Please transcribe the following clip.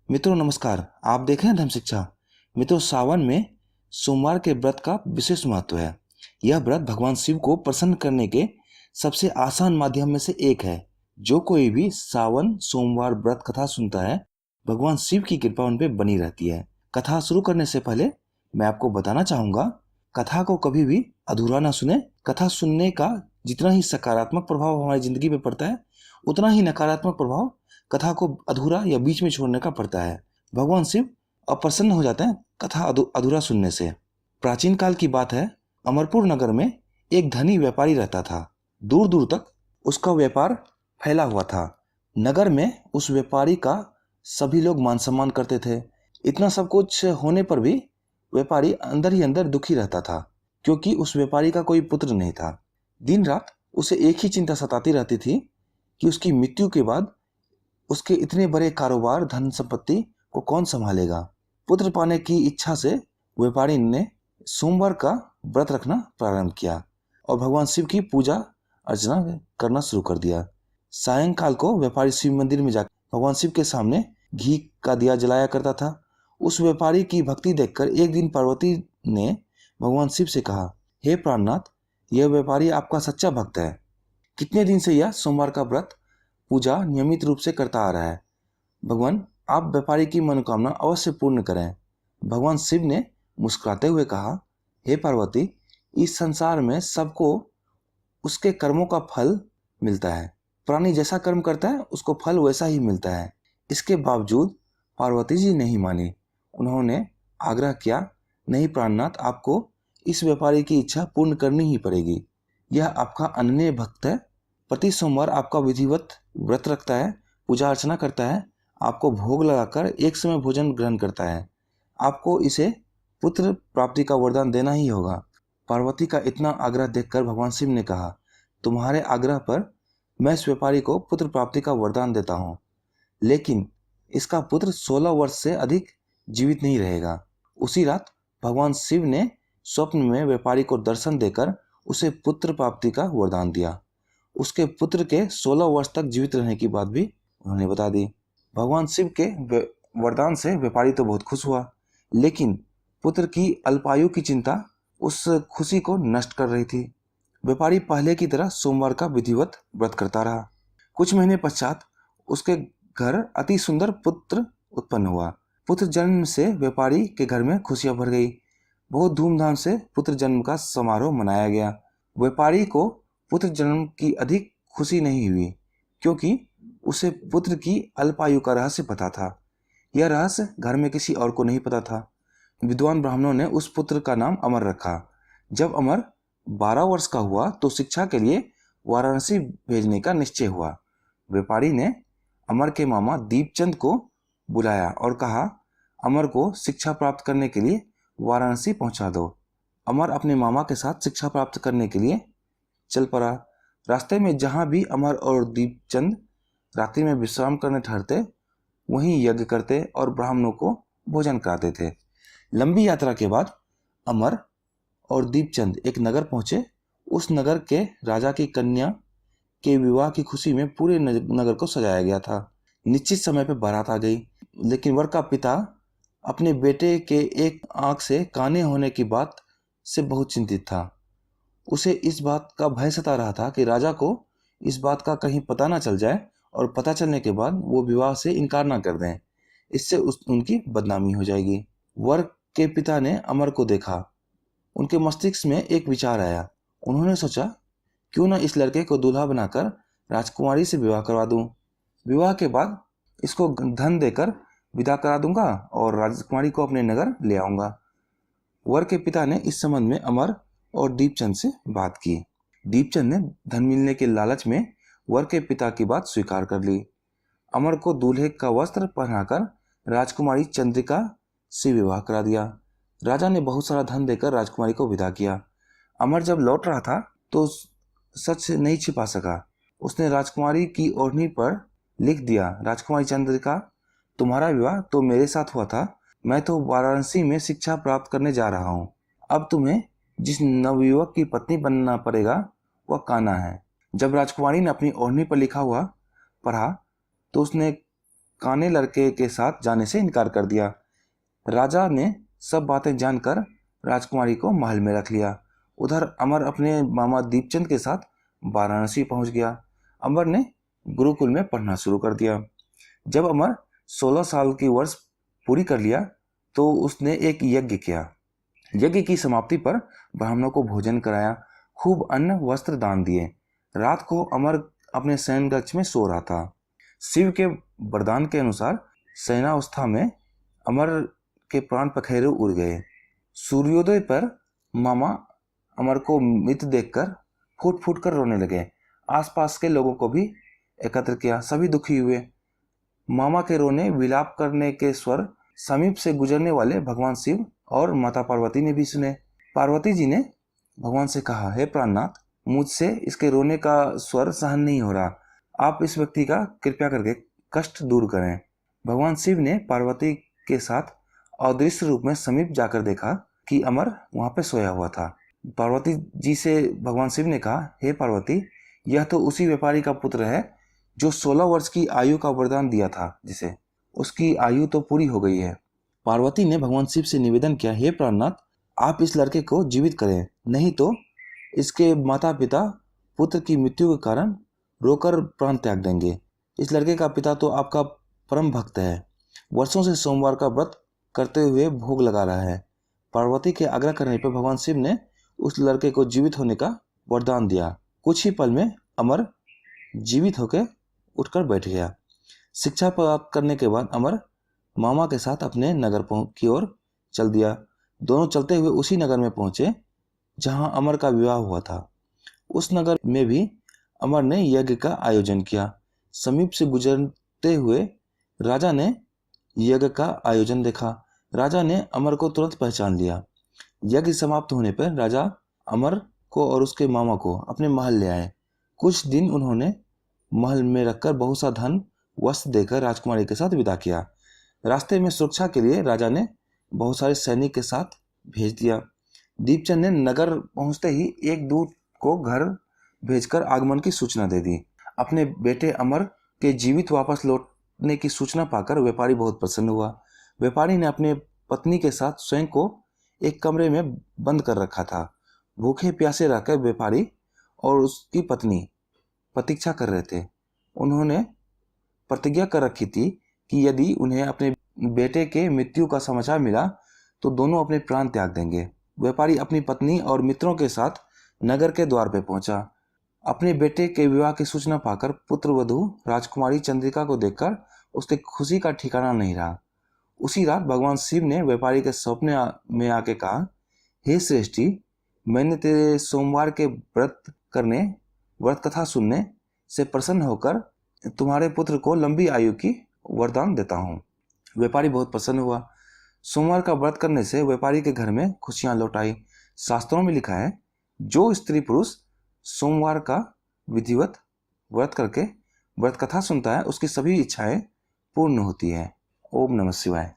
मित्रों नमस्कार। आप देख रहे हैं धर्म शिक्षा। मित्रों, सावन में सोमवार के व्रत का विशेष महत्व है। यह व्रत भगवान शिव को प्रसन्न करने के सबसे आसान माध्यम में से एक है। जो कोई भी सावन सोमवार व्रत कथा सुनता है, भगवान शिव की कृपा उन पे बनी रहती है। कथा शुरू करने से पहले मैं आपको बताना चाहूंगा, कथा को कभी भी अधूरा ना सुने। कथा सुनने का जितना ही सकारात्मक प्रभाव हमारी जिंदगी पे पड़ता है, उतना ही नकारात्मक प्रभाव कथा को अधूरा या बीच में छोड़ने का पड़ता है। भगवान शिव अप्रसन्न हो जाते हैं कथा अधूरा सुनने से। प्राचीन काल की बात है, अमरपुर नगर में एक धनी व्यापारी रहता था। दूर दूर तक उसका व्यापार फैला हुआ था। नगर में उस व्यापारी का सभी लोग मान सम्मान करते थे। इतना सब कुछ होने पर भी व्यापारी अंदर ही अंदर दुखी रहता था, क्योंकि उस व्यापारी का कोई पुत्र नहीं था। दिन रात उसे एक ही चिंता सताती रहती थी कि उसकी मृत्यु के बाद उसके इतने बड़े कारोबार धन संपत्ति को कौन संभालेगा। पुत्र पाने की इच्छा से व्यापारी ने सोमवार का व्रत रखना प्रारंभ किया और भगवान शिव की पूजा अर्चना करना शुरू कर दिया। सायंकाल को व्यापारी शिव मंदिर में जाकर भगवान शिव के सामने घी का दिया जलाया करता था। उस व्यापारी की भक्ति देखकर एक दिन पार्वती ने भगवान शिव से कहा, हे प्राणनाथ, यह व्यापारी आपका सच्चा भक्त है। कितने दिन से यह सोमवार का व्रत पूजा नियमित रूप से करता आ रहा है। भगवान, आप व्यापारी की मनोकामना अवश्य पूर्ण करें। भगवान शिव ने मुस्कुराते हुए कहा, हे पार्वती, इस संसार में सबको उसके कर्मों का फल मिलता है। प्राणी जैसा कर्म करता है उसको फल वैसा ही मिलता है। इसके बावजूद पार्वती जी नहीं मानी। उन्होंने आग्रह किया, नहीं प्राणनाथ, आपको इस व्यापारी की इच्छा पूर्ण करनी ही पड़ेगी। यह आपका अनन्य भक्त है। प्रति सोमवार आपका विधिवत व्रत रखता है, पूजा अर्चना करता है, आपको भोग लगाकर एक समय भोजन ग्रहण करता है। आपको इसे पुत्र प्राप्ति का वरदान देना ही होगा। पार्वती का इतना आग्रह देखकर भगवान शिव ने कहा, तुम्हारे आग्रह पर मैं इस व्यापारी को पुत्र प्राप्ति का वरदान देता हूँ, लेकिन इसका पुत्र 16 वर्ष से अधिक जीवित नहीं रहेगा। उसी रात भगवान शिव ने स्वप्न में व्यापारी को दर्शन देकर उसे पुत्र प्राप्ति का वरदान दिया। उसके पुत्र के 16 वर्ष तक जीवित रहने की बात भी उन्होंने बता दी। भगवान शिव के वरदान से व्यापारी तो बहुत खुश हुआ, लेकिन पुत्र की अल्पायु की चिंता उस खुशी को नष्ट कर रही थी। व्यापारी पहले की तरह सोमवार का विधिवत व्रत करता रहा। कुछ महीने पश्चात उसके घर अति सुंदर पुत्र उत्पन्न हुआ। पुत्र जन्म से व्यापारी के घर में खुशियां भर गई। बहुत धूमधाम से पुत्र जन्म का समारोह मनाया गया। व्यापारी को पुत्र जन्म की अधिक खुशी नहीं हुई, क्योंकि उसे पुत्र की अल्पायु का रहस्य पता था। यह रहस्य घर में किसी और को नहीं पता था। विद्वान ब्राह्मणों ने उस पुत्र का नाम अमर रखा। जब अमर 12 वर्ष का हुआ तो शिक्षा के लिए वाराणसी भेजने का निश्चय हुआ। व्यापारी ने अमर के मामा दीपचंद को बुलाया और कहा, अमर को शिक्षा प्राप्त करने के लिए वाराणसी पहुंचा दो। अमर अपने मामा के साथ शिक्षा प्राप्त करने के लिए चल पड़ा। रास्ते में जहां भी अमर और दीपचंद रात्रि में विश्राम करने ठहरते, वहीं यज्ञ करते और ब्राह्मणों को भोजन कराते थे। लंबी यात्रा के बाद अमर और दीपचंद एक नगर पहुंचे। उस नगर के राजा की कन्या के विवाह की खुशी में पूरे नगर को सजाया गया था। निश्चित समय पर बारात आ गई, लेकिन वर का पिता अपने बेटे के एक आंख से काने होने की बात से बहुत चिंतित था। उसे इस बात का भय सता रहा था कि राजा को इस बात का कहीं पता ना चल जाए और पता चलने के बाद वो विवाह से इनकार ना कर दें। इससे उनकी बदनामी हो जाएगी। वर के पिता ने अमर को देखा। उनके मस्तिष्क में एक विचार आया। उन्होंने सोचा, क्यों ना इस लड़के को दूल्हा बनाकर राजकुमारी से विवाह करवा दूं। विवाह के बाद इसको धन देकर विदा करा दूंगा और राजकुमारी को अपने नगर ले आऊंगा। वर के पिता ने इस संबंध में अमर और दीपचंद से बात की। दीपचंद ने धन मिलने के लालच में वर के पिता की बात स्वीकार कर ली। अमर को दूल्हे का वस्त्र पहनाकर राजकुमारी चंद्रिका से विवाह करा दिया। राजा ने बहुत सारा धन देकर राजकुमारी को विदा किया। अमर जब लौट रहा था तो सच नहीं छिपा सका। उसने राजकुमारी की ओढ़नी पर लिख दिया, राजकुमारी चंद्रिका, तुम्हारा विवाह तो मेरे साथ हुआ था। मैं तो वाराणसी में शिक्षा प्राप्त करने जा रहा हूँ। अब तुम्हें जिस नवयुवक की पत्नी बनना पड़ेगा वह कान्हा है। जब राजकुमारी ने अपनी ओढ़नी पर लिखा हुआ पढ़ा तो उसने काने लड़के के साथ जाने से इनकार कर दिया। राजा ने सब बातें जानकर राजकुमारी को महल में रख लिया। उधर अमर अपने मामा दीपचंद के साथ वाराणसी पहुंच गया। अमर ने गुरुकुल में पढ़ना शुरू कर दिया। जब अमर 16 साल की वर्ष पूरी कर लिया तो उसने एक यज्ञ किया। यज्ञ की समाप्ति पर ब्राह्मणों को भोजन कराया, खूब अन्न वस्त्र दान दिए। रात को अमर अपने शयन कक्ष में सो रहा था। शिव के वरदान के अनुसार शयनावस्था में अमर के प्राण पखेरु उड़ गए। सूर्योदय पर मामा अमर को मृत देखकर फूट फूट कर रोने लगे। आसपास के लोगों को भी एकत्र किया, सभी दुखी हुए। मामा के रोने विलाप करने के स्वर समीप से गुजरने वाले भगवान शिव और माता पार्वती ने भी सुने। पार्वती जी ने भगवान से कहा, हे प्राणनाथ, मुझसे इसके रोने का स्वर सहन नहीं हो रहा, आप इस व्यक्ति का कृपया करके कष्ट दूर करें। भगवान शिव ने पार्वती के साथ अदृश्य रूप में समीप जाकर देखा कि अमर वहां पे सोया हुआ था। पार्वती जी से भगवान शिव ने कहा, हे पार्वती, यह तो उसी व्यापारी का पुत्र है जो 16 वर्ष की आयु का वरदान दिया था, जिसे उसकी आयु तो पूरी हो गई है। पार्वती ने भगवान शिव से निवेदन किया, हे प्राणनाथ, आप इस लड़के को जीवित करें, नहीं तो इसके माता पिता पुत्र की मृत्यु के कारण रोकर प्राण त्याग देंगे। इस लड़के का पिता तो आपका परम भक्त है, वर्षों से सोमवार का व्रत करते हुए भोग लगा रहा है। पार्वती के आग्रह करने पर भगवान शिव ने उस लड़के को जीवित होने का वरदान दिया। कुछ ही पल में अमर जीवित होकर उठकर बैठ गया। शिक्षा प्राप्त करने के बाद अमर मामा के साथ अपने नगर की ओर चल दिया। दोनों चलते हुए उसी नगर में पहुंचे जहां अमर का विवाह हुआ था। उस नगर में भी अमर ने यज्ञ का आयोजन किया। समीप से गुजरते हुए राजा ने यज्ञ का आयोजन देखा। राजा ने अमर को तुरंत पहचान लिया। यज्ञ समाप्त होने पर राजा अमर को और उसके मामा को अपने महल ले आए। कुछ दिन उन्होंने महल में रखकर बहुत सा धन वस्त्र देकर राजकुमारी के साथ विदा किया। रास्ते में सुरक्षा के लिए राजा ने बहुत सारे सैनिक के साथ भेज दिया। दीपचंद ने नगर पहुंचते ही एक दूत को घर भेजकर आगमन की सूचना दे दी। अपने बेटे अमर के जीवित वापस लौटने की सूचना पाकर व्यापारी बहुत प्रसन्न हुआ। व्यापारी ने अपने पत्नी के साथ स्वयं को एक कमरे में बंद कर रखा था। भूखे प्यासे रहकर व्यापारी और उसकी पत्नी प्रतीक्षा कर रहे थे। उन्होंने प्रतिज्ञा कर रखी थी कि यदि उन्हें अपने बेटे के मृत्यु का समाचार मिला तो दोनों अपने प्राण त्याग देंगे। व्यापारी अपनी पत्नी और मित्रों के साथ नगर के द्वार पर पहुंचा। अपने बेटे के विवाह की सूचना पाकर पुत्र वधू राजकुमारी चंद्रिका को देखकर उसके खुशी का ठिकाना नहीं रहा। उसी रात भगवान शिव ने व्यापारी के सपने में आके कहा, हे श्रेष्ठी, मैंने तेरे सोमवार के व्रत कथा सुनने से प्रसन्न होकर तुम्हारे पुत्र को लंबी आयु की वरदान देता हूँ। व्यापारी बहुत प्रसन्न हुआ। सोमवार का व्रत करने से व्यापारी के घर में खुशियां लौट आई। शास्त्रों में लिखा है, जो स्त्री पुरुष सोमवार का विधिवत व्रत करके व्रत कथा सुनता है उसकी सभी इच्छाएं पूर्ण होती है। ओम नमः शिवाय।